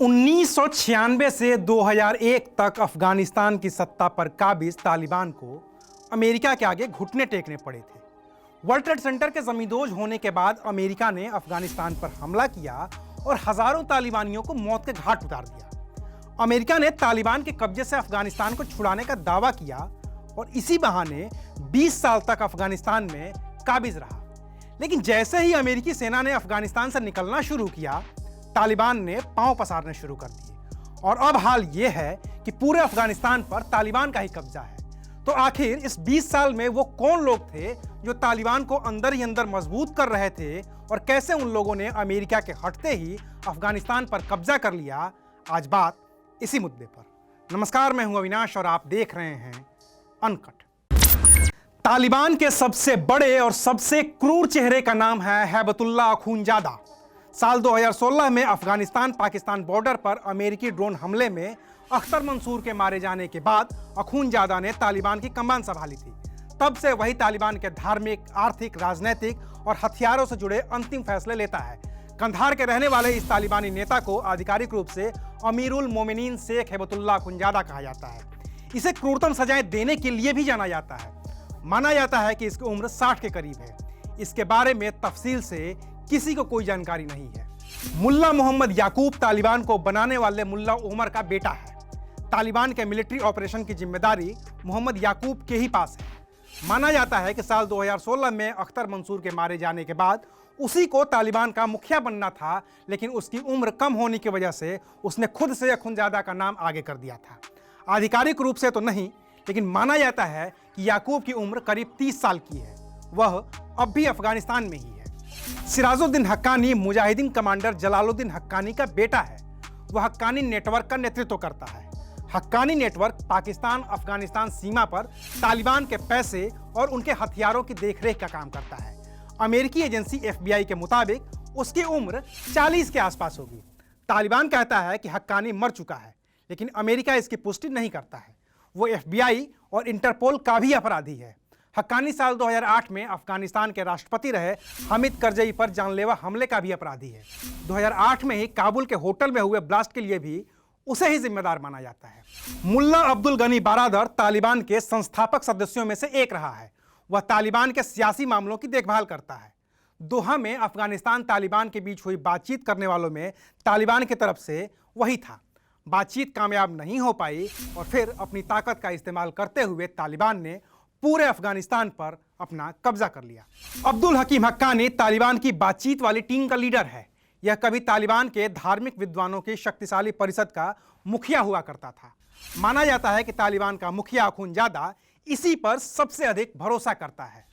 1996 से 2001 तक अफगानिस्तान की सत्ता पर काबिज तालिबान को अमेरिका के आगे घुटने टेकने पड़े थे। वर्ल्ड ट्रेड सेंटर के जमींदोज होने के बाद अमेरिका ने अफगानिस्तान पर हमला किया और हजारों तालिबानियों को मौत के घाट उतार दिया। अमेरिका ने तालिबान के कब्जे से अफगानिस्तान को छुड़ाने का दावा किया और इसी बहाने 20 साल तक अफगानिस्तान में काबिज रहा। लेकिन जैसे ही अमेरिकी सेना ने अफगानिस्तान से निकलना शुरू किया, तालिबान ने पांव पसारने शुरू कर दिए और अब हाल यह है कि पूरे अफगानिस्तान पर तालिबान का ही कब्जा है। तो आखिर इस 20 साल में वो कौन लोग थे जो तालिबान को अंदर ही अंदर मजबूत कर रहे थे और कैसे उन लोगों ने अमेरिका के हटते ही अफगानिस्तान पर कब्जा कर लिया? आज बात इसी मुद्दे पर। नमस्कार, मैं हूं अविनाश और आप देख रहे हैं अनकट। तालिबान के सबसे बड़े और सबसे क्रूर चेहरे का नाम है हैबतुल्ला अखूनजादा। साल 2016 में अफगानिस्तान पाकिस्तान बॉर्डर पर अमेरिकी ड्रोन हमले में अख्तर मंसूर के मारे जाने के बाद अखूनजादा ने तालिबान की कमान संभाली थी। तब से वही तालिबान के धार्मिक, आर्थिक, राजनीतिक और हथियारों से जुड़े अंतिम फैसले लेता है। कंधार के रहने वाले इस तालिबानी नेता को आधिकारिक रूप से अमीरुल मोमिनीन शेख हैबतुल्ला अखूनजादा कहा जाता है। इसे क्रूरतम सजाएं देने के लिए भी जाना जाता है। माना जाता है कि इसकी उम्र 60 के करीब है। इसके बारे में तफसील से किसी को कोई जानकारी नहीं है। मुल्ला मोहम्मद याकूब तालिबान को बनाने वाले मुल्ला उमर का बेटा है। तालिबान के मिलिट्री ऑपरेशन की जिम्मेदारी मोहम्मद याकूब के ही पास है। माना जाता है कि साल 2016 में अख्तर मंसूर के मारे जाने के बाद उसी को तालिबान का मुखिया बनना था, लेकिन उसकी उम्र कम होने की वजह से उसने खुद से अखूनजादा का नाम आगे कर दिया था। आधिकारिक रूप से तो नहीं, लेकिन माना जाता है कि याकूब की उम्र करीब 30 साल की है। वह अब भी अफगानिस्तान में ही है। सिराजुद्दीन हक्कानी मुजाहिदीन कमांडर जलालुद्दीन हक्कानी का बेटा है। वह हक्कानी नेटवर्क का नेतृत्व करता है। हक्कानी नेटवर्क पाकिस्तान अफगानिस्तान सीमा पर तालिबान के पैसे और उनके हथियारों की देखरेख का काम करता है। अमेरिकी एजेंसी FBI के मुताबिक उसकी उम्र 40 के आसपास होगी। तालिबान कहता है कि हक्कानी मर चुका है, लेकिन अमेरिका इसकी पुष्टि नहीं करता है। वो FBI और इंटरपोल का भी अपराधी है। हक्कानी साल 2008 में अफगानिस्तान के राष्ट्रपति रहे हामिद करजई पर जानलेवा हमले का भी अपराधी है। 2008 में ही काबुल के होटल में हुए ब्लास्ट के लिए भी उसे ही जिम्मेदार माना जाता है। मुल्ला अब्दुल गनी बारादर तालिबान के संस्थापक सदस्यों में से एक रहा है। वह तालिबान के सियासी मामलों की देखभाल करता है। दोहा में अफगानिस्तान तालिबान के बीच हुई बातचीत करने वालों में तालिबान की तरफ से वही था। बातचीत कामयाब नहीं हो पाई और फिर अपनी ताकत का इस्तेमाल करते हुए तालिबान ने पूरे अफगानिस्तान पर अपना कब्जा कर लिया। अब्दुल हकीम हक्कानी तालिबान की बातचीत वाली टीम का लीडर है। यह कभी तालिबान के धार्मिक विद्वानों की शक्तिशाली परिषद का मुखिया हुआ करता था। माना जाता है कि तालिबान का मुखिया अखूनजादा इसी पर सबसे अधिक भरोसा करता है।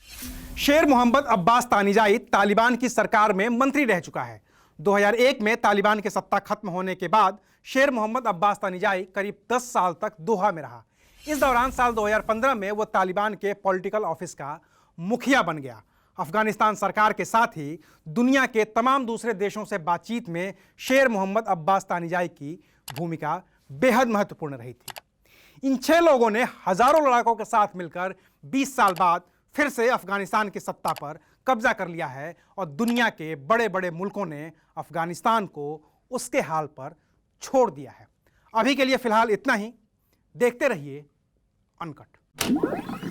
शेर मोहम्मद अब्बास तानिजाई तालिबान की सरकार में मंत्री रह चुका है। 2001 में तालिबान की सत्ता खत्म होने के बाद शेर मोहम्मद अब्बास तानिजाई करीब 10 साल तक दोहा में रहा। इस दौरान साल 2015 में वो तालिबान के पॉलिटिकल ऑफिस का मुखिया बन गया। अफगानिस्तान सरकार के साथ ही दुनिया के तमाम दूसरे देशों से बातचीत में शेर मोहम्मद अब्बास तानिजाई की भूमिका बेहद महत्वपूर्ण रही थी। इन 6 लोगों ने हजारों लड़ाकों के साथ मिलकर 20 साल बाद फिर से अफगानिस्तान की सत्ता पर कब्जा कर लिया है और दुनिया के बड़े बड़े मुल्कों ने अफगानिस्तान को उसके हाल पर छोड़ दिया है। अभी के लिए फिलहाल इतना ही। देखते रहिए अनकट।